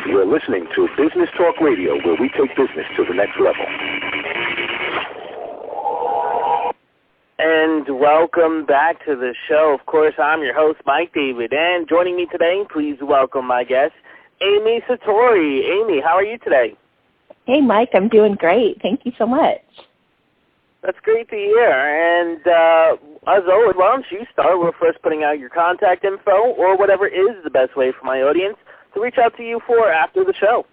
You're listening to Business Talk Radio, where we take business to the next level. And welcome back to the show. Of course, I'm your host, Mike David, and joining me today, please welcome my guest, Amy Satori. Amy, how are you today? Hey, Mike, I'm doing great. Thank you so much. That's great to hear. And as always, why don't you start with first putting out your contact info or whatever is the best way for my audience to reach out to you for after the show.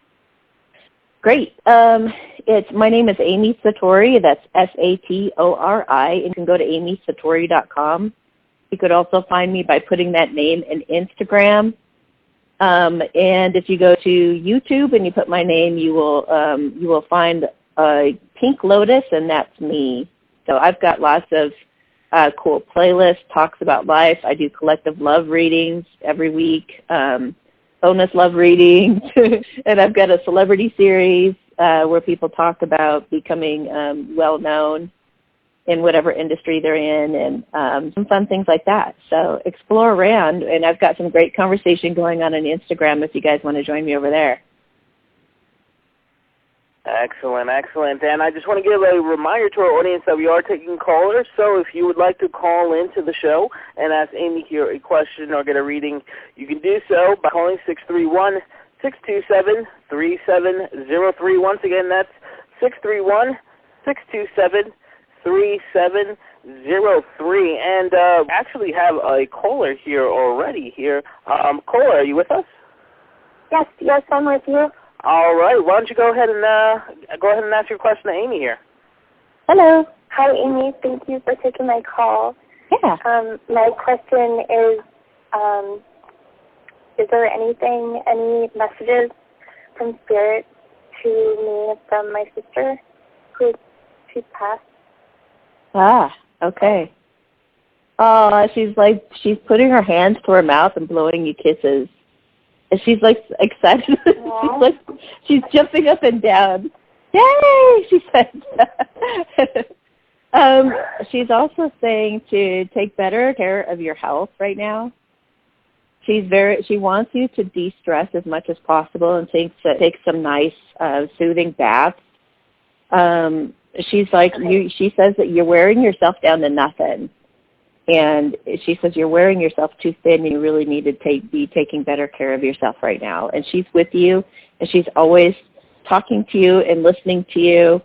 Great. My name is Amy Satori. That's Satori, and you can go to amysatori.com. You could also find me by putting that name in Instagram. And if you go to YouTube and you put my name, you will find a pink lotus, and that's me. So I've got lots of cool playlists, talks about life. I do collective love readings every week. Bonus love readings, and I've got a celebrity series where people talk about becoming well-known in whatever industry they're in, and some fun things like that. So explore around, and I've got some great conversation going on Instagram if you guys want to join me over there. Excellent, excellent. And I just want to give a reminder to our audience that we are taking callers, so if you would like to call into the show and ask Amy here a question or get a reading, you can do so by calling 631-627-3703. Once again, that's 631-627-3703. And we actually have a caller here already here. Caller, are you with us? Yes, I'm with you. All right. Why don't you go ahead and ask your question to Amy here. Hello. Hi, Amy. Thank you for taking my call. Yeah. My question is there any messages from Spirit to me from my sister she's passed? Ah, okay. Oh, she's putting her hands to her mouth and blowing you kisses. And she's excited. she's jumping up and down. Yay! She said. She's also saying to take better care of your health right now. She wants you to de-stress as much as possible and take some nice soothing baths. She says that you're wearing yourself down to nothing. And she says you're wearing yourself too thin and you really need to be taking better care of yourself right now. And she's with you, and she's always talking to you and listening to you.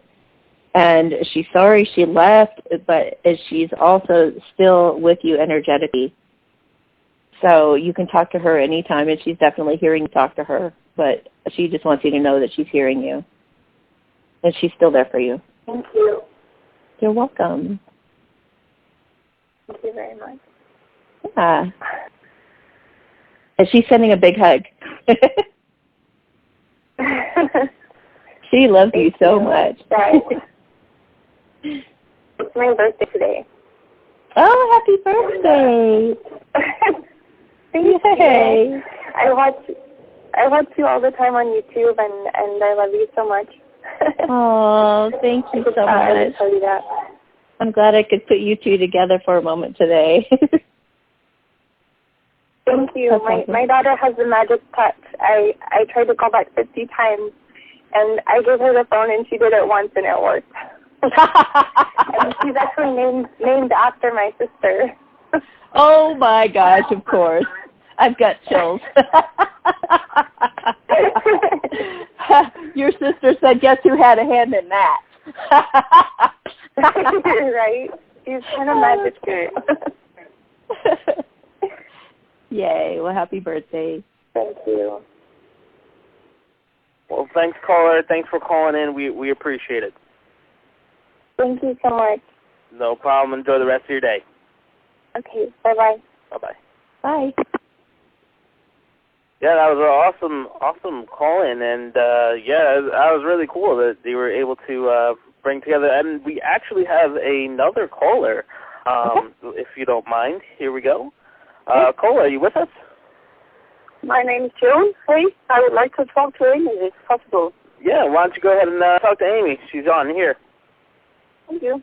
And she's sorry she left, but she's also still with you energetically. So you can talk to her anytime, and she's definitely hearing you talk to her. But she just wants you to know that she's hearing you. And she's still there for you. Thank you. You're welcome. Thank you very much. Yeah. And she's sending a big hug. She loves you so much. Right. It's my birthday today. Oh, happy birthday. Thank you. I watch you all the time on YouTube, and I love you so much. Oh, thank you so much. I tell you that. I'm glad I could put you two together for a moment today. Thank you. My daughter has the magic touch. I tried to call back 50 times, and I gave her the phone, and she did it once, and it worked. And she's actually named after my sister. Oh, my gosh, of course. I've got chills. Your sister said, guess who had a hand in that? Right? She's kind of magic too. Yay. Well, happy birthday. Thank you. Well, thanks, caller. Thanks for calling in. We appreciate it. Thank you so much. No problem. Enjoy the rest of your day. Okay. Bye-bye. Bye-bye. Bye. Yeah, that was an awesome call-in, and that was really cool that they were able to bring together. And we actually have another caller, if you don't mind. Here we go. Caller, are you with us? My name is June. Hey, I would like to talk to Amy if possible. Yeah, why don't you go ahead and talk to Amy? She's on here. Thank you.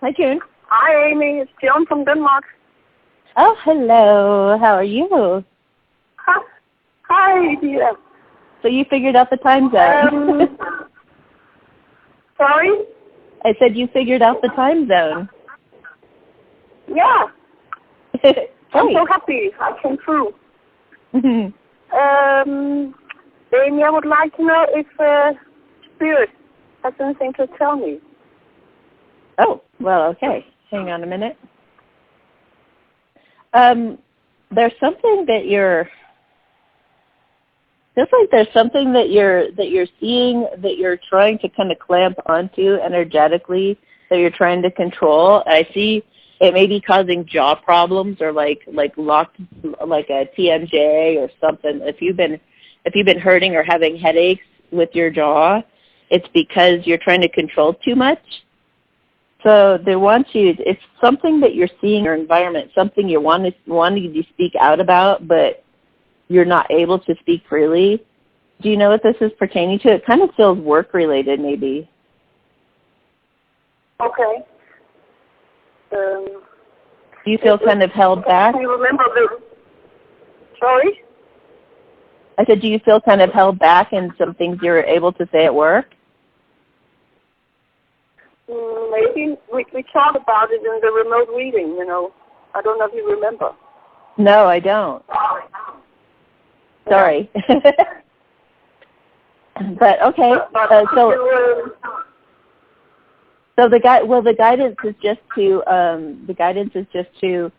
Hi, June. Hi, Amy. It's June from Denmark. Oh, hello. How are you? Hi, dear. So you figured out the time zone. Sorry? I said you figured out the time zone. Yeah. I'm Great. so happy I came through. Amy, I would like to know if Spirit has anything to tell me. Oh, well, okay. Hang on a minute. There's something that you're. Feels like there's something that you're seeing that you're trying to kind of clamp onto energetically, that you're trying to control. I see it may be causing jaw problems or like locked, like a TMJ or something. If you've been hurting or having headaches with your jaw, it's because you're trying to control too much. So they want you. It's something that you're seeing in your environment, something you're wanting to speak out about, but you're not able to speak freely. Do you know what this is pertaining to? It kind of feels work-related, maybe. Okay. Do you feel kind of held back? Do you remember the... Sorry? I said, do you feel kind of held back in some things you're able to say at work? Maybe we talked about it in the remote reading, you know. I don't know if you remember. No, I don't. Sorry. But okay, so the guidance is just to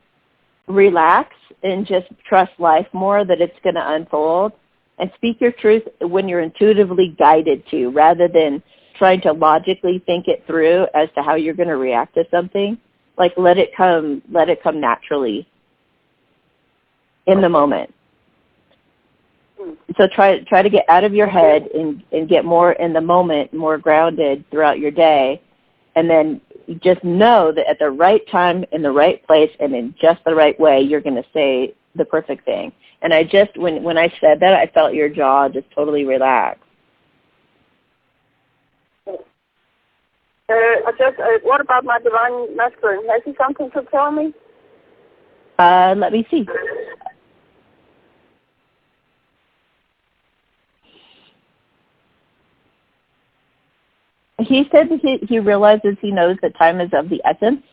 relax and just trust life more, that it's going to unfold, and speak your truth when you're intuitively guided to, rather than trying to logically think it through as to how you're going to react to something. Like let it come naturally in the moment. So try to get out of your head and get more in the moment, more grounded throughout your day, and then just know that at the right time, in the right place, and in just the right way, you're going to say the perfect thing. And I just, when I said that, I felt your jaw just totally relax. What about my divine masculine? Has he something to tell me? Let me see. He said that he realizes, he knows that time is of the essence,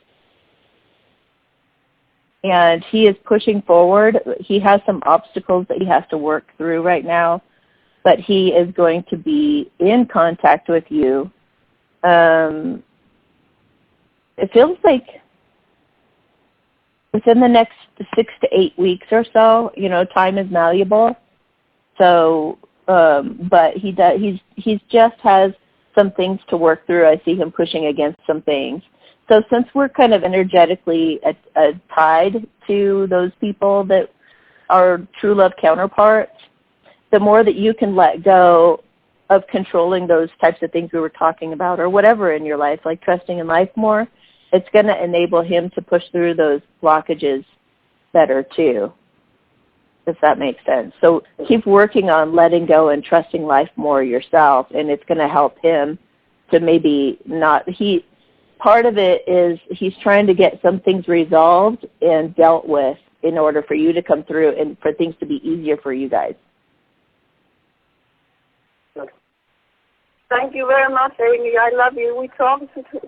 and he is pushing forward. He has some obstacles that he has to work through right now, but he is going to be in contact with you. It feels like within the next 6 to 8 weeks or so. You know, time is malleable. So, but he's just has some things to work through. I see him pushing against some things. So since we're kind of energetically tied to those people that are true love counterparts, the more that you can let go of controlling those types of things we were talking about, or whatever in your life, like trusting in life more, it's going to enable him to push through those blockages better too, if that makes sense. So keep working on letting go and trusting life more yourself, and it's going to help him to maybe not, part of it is he's trying to get some things resolved and dealt with in order for you to come through and for things to be easier for you guys. Thank you very much, Amy. I love you. We talk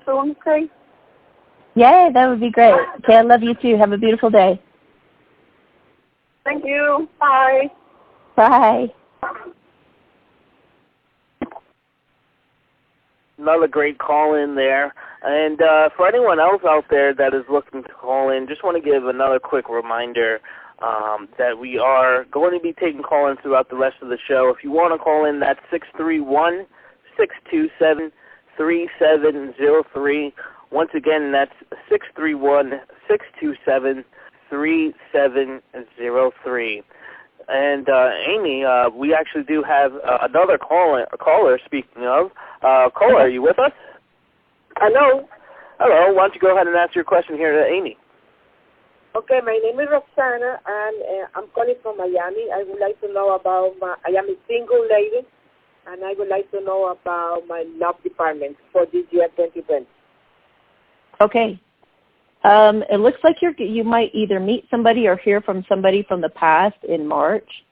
soon, okay? Yay, that would be great. Okay, I love you too. Have a beautiful day. Thank you. Bye. Bye. Another great call in there. And for anyone else out there that is looking to call in, just want to give another quick reminder that we are going to be taking call-ins throughout the rest of the show. If you want to call in, that's 631-627-3703. Once again, that's 631-627-3703. And Amy, we actually do have another caller, speaking of. Caller, are you with us? Hello. Hello. Why don't you go ahead and ask your question here to Amy? Okay, my name is Roxana, and I'm calling from Miami. I would like to know about I am a single lady, and I would like to know about my love department for this year 2020. Okay. It looks like you might either meet somebody or hear from somebody from the past in March.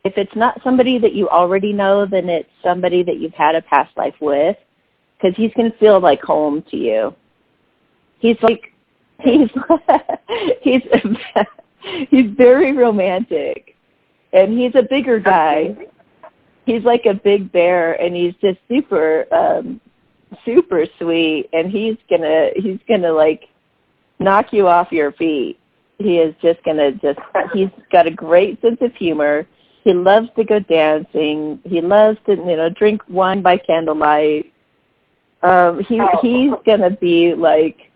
If it's not somebody that you already know, then it's somebody that you've had a past life with, because he's going to feel like home to you. He's very romantic, and he's a bigger guy. He's like a big bear, and he's just super sweet, and he's gonna like knock you off your feet. He is he's got a great sense of humor. He loves to go dancing. He loves to, drink wine by candlelight. He's gonna be like,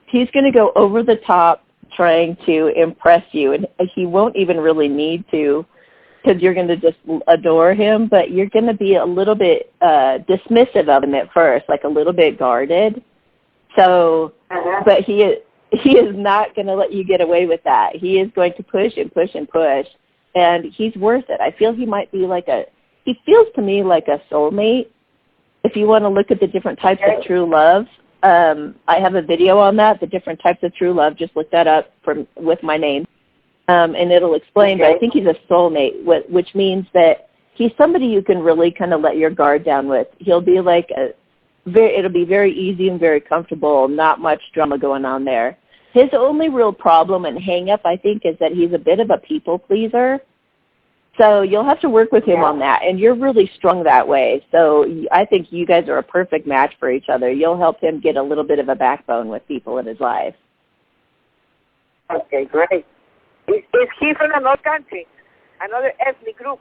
he's gonna go over the top trying to impress you, and he won't even really need to, because you're going to just adore him, but you're going to be a little bit dismissive of him at first, like a little bit guarded. So, but he is not going to let you get away with that. He is going to push and push and push, and he's worth it. I feel he might be he feels to me like a soulmate. If you want to look at the different types of true love, I have a video on that, the different types of true love. Just look that up with my name. And it'll explain, but I think he's a soulmate, which means that he's somebody you can really kind of let your guard down with. He'll be like it'll be very easy and very comfortable, not much drama going on there. His only real problem and hang-up, I think, is that he's a bit of a people pleaser. So you'll have to work with him on that, and you're really strong that way. So I think you guys are a perfect match for each other. You'll help him get a little bit of a backbone with people in his life. Okay, great. Is he from another country, another ethnic group?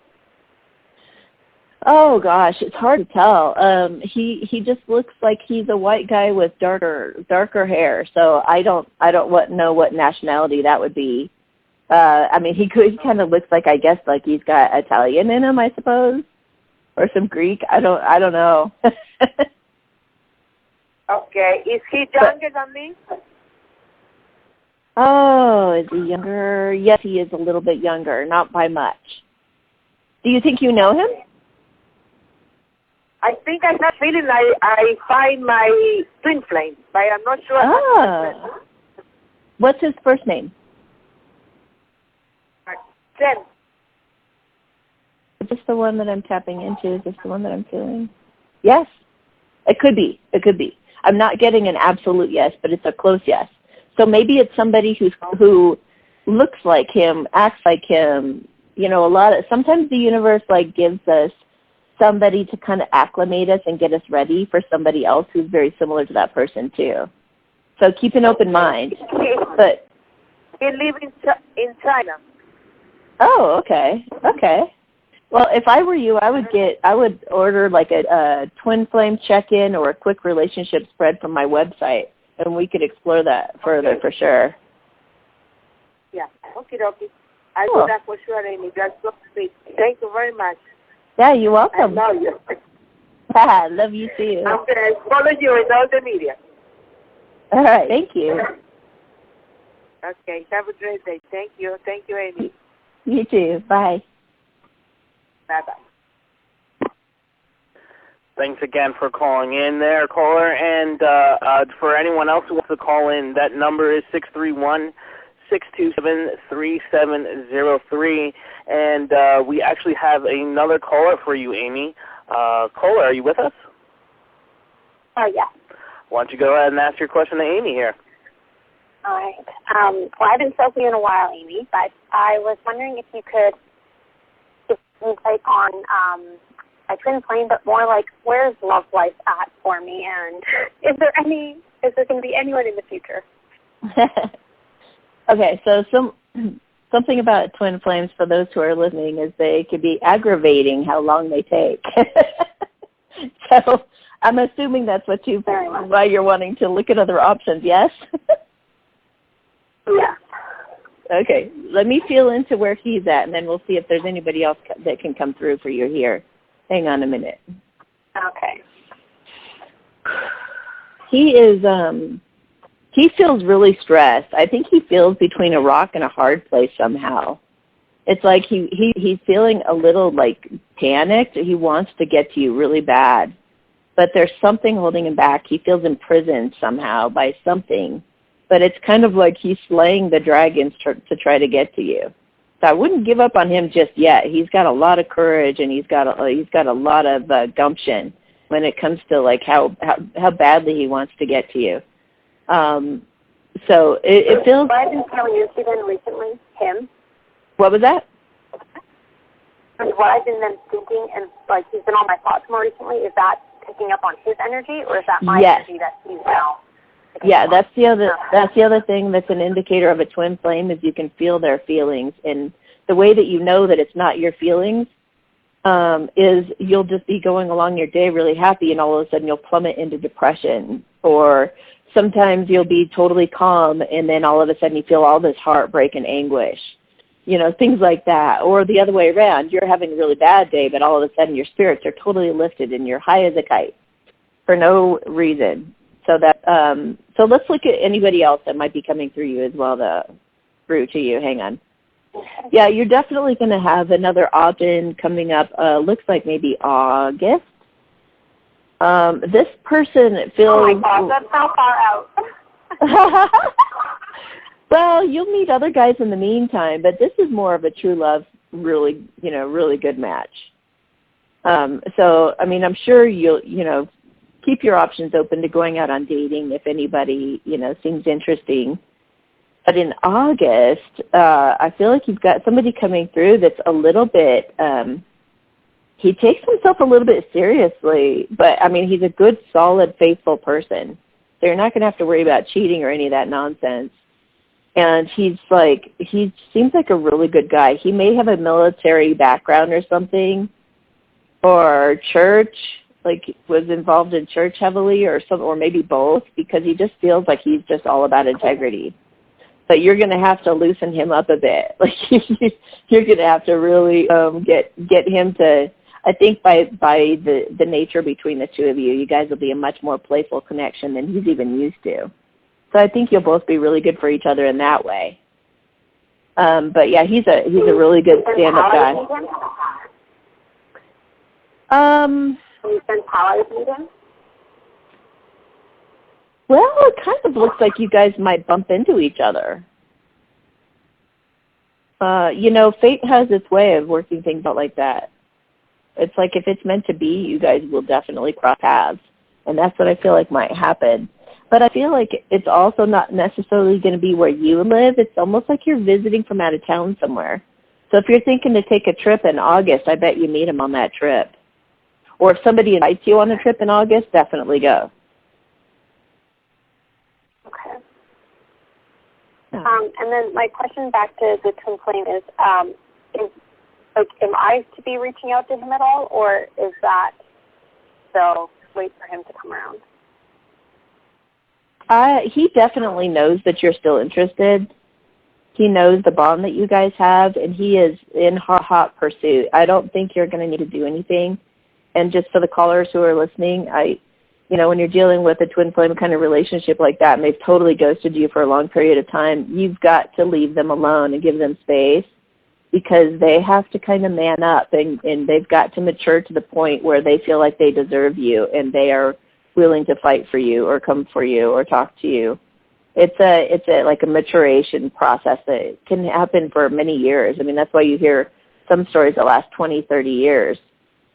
Oh gosh, it's hard to tell. He just looks like he's a white guy with darker hair. So I don't know what nationality that would be. I mean, he kind of looks like, I guess, like he's got Italian in him, I suppose, or some Greek. I don't know. Okay, is he younger than me? Oh, is he younger? Yes, he is a little bit younger, not by much. Do you think you know him? I think I have a feeling I find my twin flame, but I'm not sure. Ah. What's his first name? Jen. Is this the one that I'm tapping into? Is this the one that I'm feeling? Yes. It could be. It could be. I'm not getting an absolute yes, but it's a close yes. So maybe it's somebody who looks like him, acts like him. Sometimes the universe gives us somebody to kind of acclimate us and get us ready for somebody else who's very similar to that person too. So keep an open mind. But he lives in China. Oh, okay. Okay. Well, if I were you, I would order a twin flame check-in or a quick relationship spread from my website, and we could explore that further for sure. Yeah. Okay. I do that for sure, Amy. That's so sweet. Thank you very much. Yeah, you're welcome. I love you. I love you too. I'm going to follow you in all the media. All right. Thank you. Okay. Have a great day. Thank you. Thank you, Amy. You too. Bye. Bye-bye. Thanks again for calling in there, caller. And for anyone else who wants to call in, that number is 631-627-3703. And we actually have another caller for you, Amy. Caller, are you with us? Oh, yeah. Why don't you go ahead and ask your question to Amy here? All right. Well, I haven't spoken to you in a while, Amy, but I was wondering if you could give insight on my twin flame, but more like where's love life at for me, and is there going to be anyone in the future? Okay, so something about twin flames for those who are listening is they could be aggravating how long they take. So I'm assuming that's why you're wanting to look at other options, yes? Yeah. Okay, let me feel into where he's at, and then we'll see if there's anybody else that can come through for you here. Hang on a minute. Okay. He feels really stressed. I think he feels between a rock and a hard place somehow. It's like he's feeling a little panicked. He wants to get to you really bad, but there's something holding him back. He feels imprisoned somehow by something. But it's kind of like he's slaying the dragons to try to get to you. So I wouldn't give up on him just yet. He's got a lot of courage, and he's got a lot of gumption when it comes to like how badly he wants to get to you. So it feels. What I've been telling you, Stephen, recently, him. What was that? What I've been then thinking, and like he's been on my thoughts more recently, is that picking up on his energy, or is that my energy that he's now? Yeah, that's the other thing that's an indicator of a twin flame is you can feel their feelings, and the way that you know that it's not your feelings is you'll just be going along your day really happy, and all of a sudden you'll plummet into depression, or sometimes you'll be totally calm, and then all of a sudden you feel all this heartbreak and anguish, you know, things like that. Or the other way around, you're having a really bad day, but all of a sudden your spirits are totally lifted and you're high as a kite for no reason. So that so let's look at anybody else that might be coming through you as well, through to you. Hang on. Yeah, you're definitely going to have another opt-in coming up. Looks like maybe August. This person feels. Oh my God, that's how far out. Well, you'll meet other guys in the meantime, but this is more of a true love, really, you know, really good match. So, I mean, I'm sure you'll, you know, keep your options open to going out on dating if anybody, you know, seems interesting. But in August, I feel like you've got somebody coming through that's a little bit, he takes himself a little bit seriously, but, I mean, he's a good, solid, faithful person. So you're not going to have to worry about cheating or any of that nonsense. And he seems like a really good guy. He may have a military background or something, or church, like was involved in church heavily, or maybe both, because he just feels like he's just all about integrity. But you're going to have to loosen him up a bit. Like you're going to have to really get him to. I think by the nature between the two of you, you guys will be a much more playful connection than he's even used to. So I think you'll both be really good for each other in that way. But yeah, he's a really good stand-up guy. Can you send power to meet him? Well, it kind of looks like you guys might bump into each other. You know, fate has its way of working things out like that. It's like if it's meant to be, you guys will definitely cross paths. And that's what I feel like might happen. But I feel like it's also not necessarily going to be where you live. It's almost like you're visiting from out of town somewhere. So if you're thinking to take a trip in August, I bet you meet him on that trip. Or if somebody invites you on a trip in August, definitely go. Okay. And then my question back to the twin flame is am I to be reaching out to him at all, or is that still wait for him to come around? He definitely knows that you're still interested. He knows the bond that you guys have, and he is in hot pursuit. I don't think you're going to need to do anything. And just for the callers who are listening, you know, when you're dealing with a twin flame kind of relationship like that, and they've totally ghosted you for a long period of time, you've got to leave them alone and give them space, because they have to kind of man up, and they've got to mature to the point where they feel like they deserve you, and they are willing to fight for you or come for you or talk to you. It's like a maturation process that can happen for many years. I mean, that's why you hear some stories that last 20, 30 years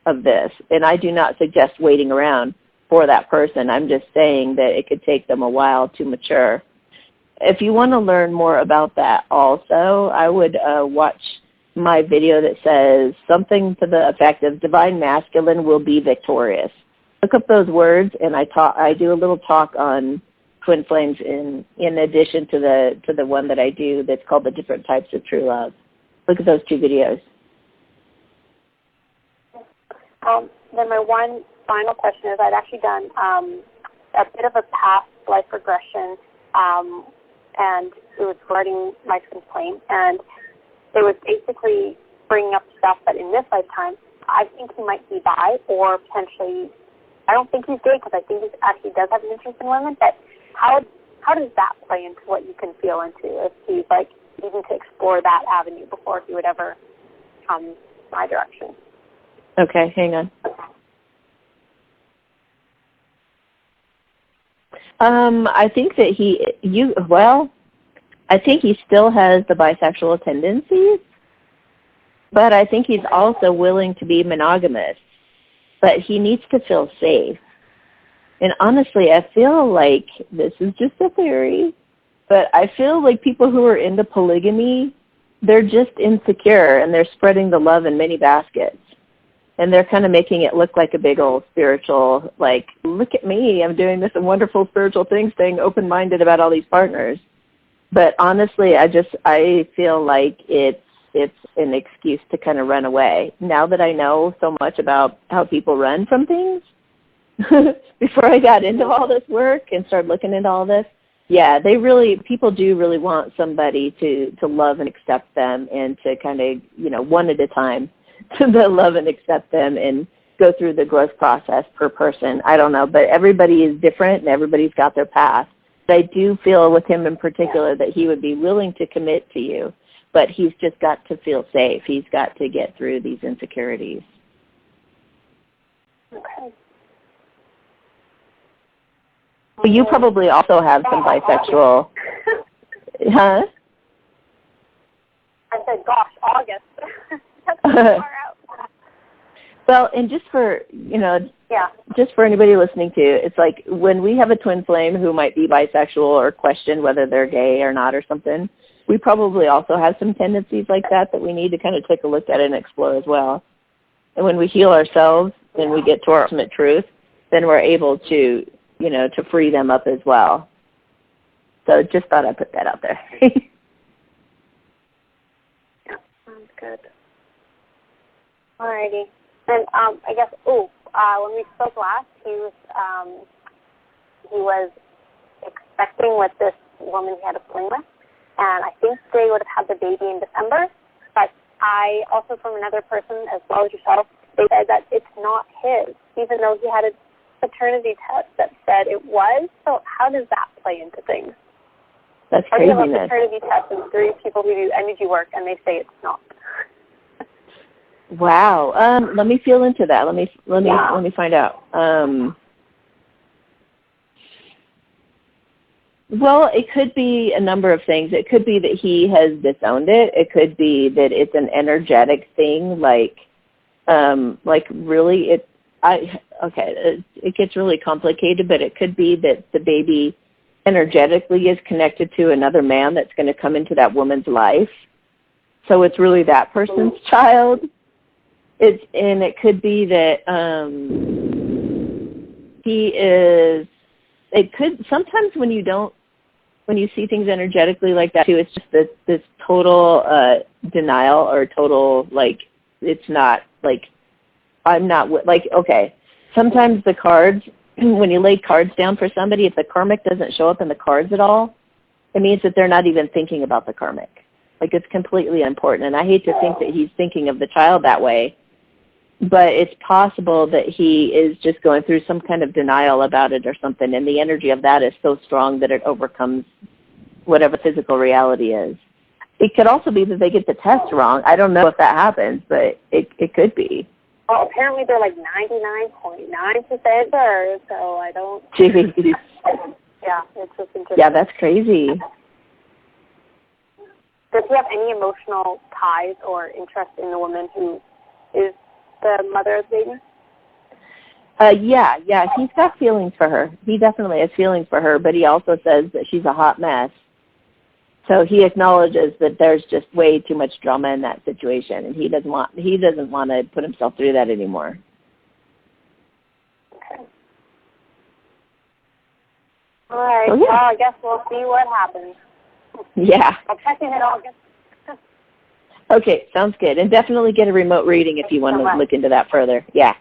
of this. And I do not suggest waiting around for that person. I'm just saying that it could take them a while to mature. If you want to learn more about that also, I would watch my video that says something to the effect of Divine Masculine will be victorious. Look up those words, and I do a little talk on twin flames in addition to the one that I do that's called The Different Types of True Love. Look at those two videos. Then my one final question is I'd actually done a bit of a past life regression, and it was regarding my twin flame, and it was basically bringing up stuff that in this lifetime I think he might be bi, or potentially, I don't think he's gay because I think he actually does have an interest in women, but how does that play into what you can feel into if he's like needing to explore that avenue before he would ever come my direction? Okay, hang on. I think that I think he still has the bisexual tendencies, But I think he's also willing to be monogamous. But he needs to feel safe. And honestly, I feel like, this is just a theory, but I feel like people who are into polygamy, they're just insecure and they're spreading the love in many baskets. And they're kind of making it look like a big old spiritual, like, look at me, I'm doing this wonderful spiritual thing, staying open-minded about all these partners. But honestly, I feel like it's an excuse to kind of run away. Now that I know so much about how people run from things, before I got into all this work and started looking into all this, yeah, people do really want somebody to love and accept them and to kind of, one at a time, to love and accept them and go through the growth process per person. I don't know, but everybody is different and everybody's got their path. But I do feel with him in particular that he would be willing to commit to you, but he's just got to feel safe. He's got to get through these insecurities. Okay. Well, you probably also have some bisexual, huh? I said, gosh, August. That's so far out. Well, and just for, just for anybody listening to, it's like when we have a twin flame who might be bisexual or question whether they're gay or not or something, we probably also have some tendencies like that we need to kind of take a look at and explore as well. And when we heal ourselves and we get to our ultimate truth, then we're able to, to free them up as well. So just thought I'd put that out there. Yeah, sounds good. Alrighty. And I guess, when we spoke last, he was expecting with this woman he had a fling with, and I think they would have had the baby in December. But I also, from another person as well as yourself, they said that it's not his, even though he had a paternity test that said it was. So how does that play into things? That's craziness. Or you have a paternity test and 3 people who do energy work, and they say it's not. Wow. Let me feel into that. Let me find out. Well, it could be a number of things. It could be that he has disowned it. It could be that it's an energetic thing, it gets really complicated, but it could be that the baby energetically is connected to another man that's going to come into that woman's life. So it's really that person's child. It could be that sometimes when you see things energetically like that too, it's just this total denial or total, it's not, I'm not, okay. Sometimes the cards, when you lay cards down for somebody, if the karmic doesn't show up in the cards at all, it means that they're not even thinking about the karmic. It's completely important. And I hate to think that he's thinking of the child that way, but it's possible that he is just going through some kind of denial about it or something, and the energy of that is so strong that it overcomes whatever physical reality is. It could also be that they get the test wrong. I don't know if that happens, but it could be. Well, apparently they're 99.9% sure, so I don't... Jeez. Yeah, it's just interesting. Yeah, that's crazy. Does he have any emotional ties or interest in the woman who is the mother of the baby? Yeah, he's got feelings for her. He definitely has feelings for her, but he also says that she's a hot mess. So he acknowledges that there's just way too much drama in that situation, and he doesn't want to put himself through that anymore. Okay. All right. So, yeah. Well, I guess we'll see what happens. Yeah. I'll check in in August. Okay, sounds good. And definitely get a remote reading if you want to look into that further. Yeah.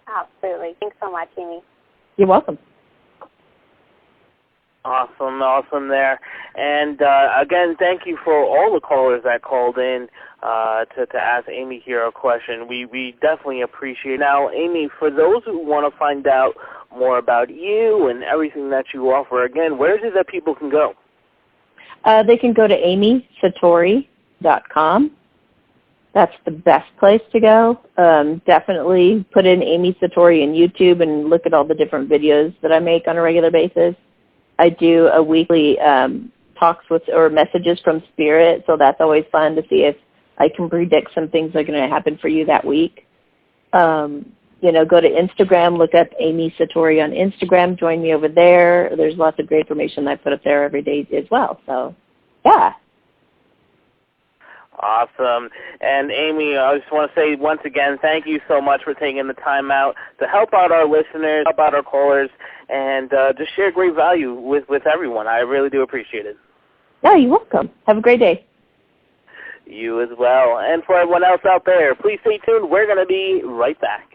Absolutely. Thanks so much, Amy. You're welcome. Awesome there. And again, thank you for all the callers that called in to ask Amy here a question. We definitely appreciate it. Now, Amy, for those who want to find out more about you and everything that you offer, again, where is it that people can go? They can go to amysatori.com. That's the best place to go. Definitely put in Amy Satori in YouTube and look at all the different videos that I make on a regular basis. I do a weekly talks with or messages from Spirit, so that's always fun to see if I can predict some things that are going to happen for you that week. You know, go to Instagram, look up Amy Satori on Instagram, join me over there. There's lots of great information I put up there every day as well. So, yeah. Awesome. And Amy, I just want to say once again, thank you so much for taking the time out to help out our listeners, help out our callers, and just share great value with everyone. I really do appreciate it. Yeah, you're welcome. Have a great day. You as well. And for everyone else out there, please stay tuned. We're going to be right back.